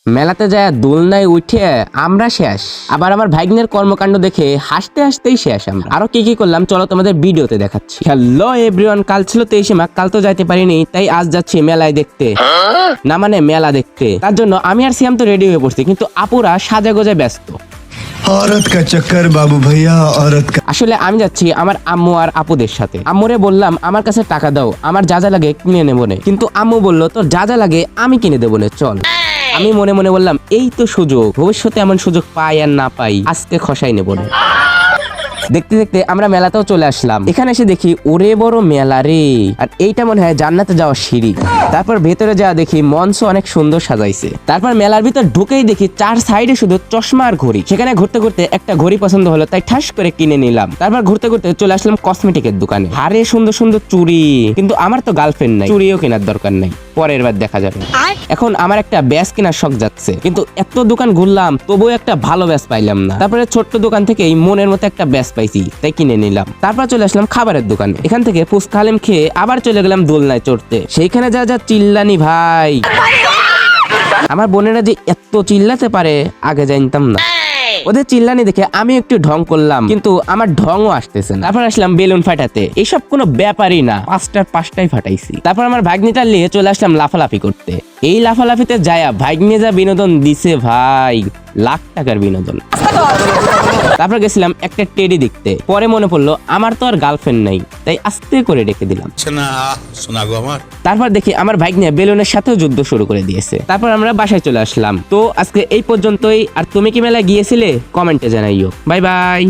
মেলাতে যায় দোলনায় উঠে আমরা শেষ। আবার আমার ভাগ্নের কর্মকাণ্ড দেখে হাসতে হাসতেই শেষ। আমরা আরো কি কি করলাম চলো তোমাদের ভিডিওতে দেখাচ্ছি। হ্যালো এভরিওয়ান, কাল ছিল 23 মাঘ, কাল তো যাইতে পারিনি, তাই আজ যাচ্ছি মেলায় দেখতে, না মানে মেলা দেখতে। তার জন্য আমি আর সিয়াম তো রেডি হয়ে পড়ছি, কিন্তু আপুরা সাজা গোজায় ব্যস্ত। औरत का चक्कर बाबू भैया, औरत का। আসলে আমি যাচ্ছি আমার আম্মু আর আপুদের সাথে। আম্মুরে বললাম আমার কাছে টাকা দাও, আমার যা যা লাগে কিনে নেবো নে। কিন্তু আম্মু বললো তোর যা যা লাগে আমি কিনে দেবো নে, চল। আমি মনে মনে বললাম এই তো সুযোগ, ভবিষ্যতে এমন সুযোগ পাই আর না পাই, আজকে খসাই নেবো নে। দেখতে দেখতে আমরা মেলাতেও চলে আসলাম। এখানে এসে দেখি ওরে বড় মেলা রে, আর এইটা মনে হয় জান্নাতে যাওয়ার সিঁড়ি। তারপর ভেতরে যাওয়া দেখি মঞ্চ অনেক সুন্দর সাজাইছে। তারপর মেলার ভিতর ঢুকেই দেখি চার সাইডে শুধু চশমা আর ঘড়ি। সেখানে ঘুরতে ঘুরতে একটা ঘড়ি পছন্দ হলো, তাই ঠাস করে কিনে নিলাম। তারপর ঘুরতে ঘুরতে চলে আসলাম কসমেটিকের দোকানে। হারে সুন্দর সুন্দর চুড়ি, কিন্তু আমার তো গার্লফ্রেন্ড নাই, চুড়িও কেনার দরকার নাই, পরের বার দেখা যাবে। এখন আমার একটা ব্যাস কেনার শখ যাচ্ছে, কিন্তু এত দোকান ঘুরলাম তবুও একটা ভালো ব্যাস পাইলাম না। তারপরে ছোট্ট দোকান থেকেই মনের মতো একটা ব্যাস পাইছি, তাই কিনে নিলাম। তারপর চলে আসলাম খাবারের দোকানে। এখান থেকে ফুচকা হালিম খেয়ে আবার চলে গেলাম দোলনায় চড়তে। সেইখানে যা যা চিল্লানি ভাই, আমার বোনেরা যে এত চিল্লাতে পারে আগে জানতাম না। ওদের চিল্লানি দেখে আমি একটু ঢং করলাম, কিন্তু আমার ঢংও আসতেছে না। তারপর আসলাম বেলুন ফাটাতে, এইসব কোনো ব্যাপারই না, পাঁচটাই ফাটাইছি। তারপর আমার ভাগ্নিটা নিয়ে চলে আসলাম লাফালাফি করতে। এই লাফালাফিতে যায়া ভাগ্নি যা বিনোদন দিছে ভাই, লাখ টাকার বিনোদন। তারপর গেছিলাম একটা টেডি দেখতে। পরে মনে পড়লো আমার তো আর গার্লফ্রেন্ড নাই, তাই আস্তে করে রেখে দিলাম। তারপর দেখি আমার ভাগ্নে বেলুনের সাথেও যুদ্ধ শুরু করে দিয়েছে। তারপর আমরা বাসায় চলে আসলাম। তো আজকে এই পর্যন্তই। আর তুমি কি মেলায় গিয়েছিলে? কমেন্টে জানাইও। Bye bye.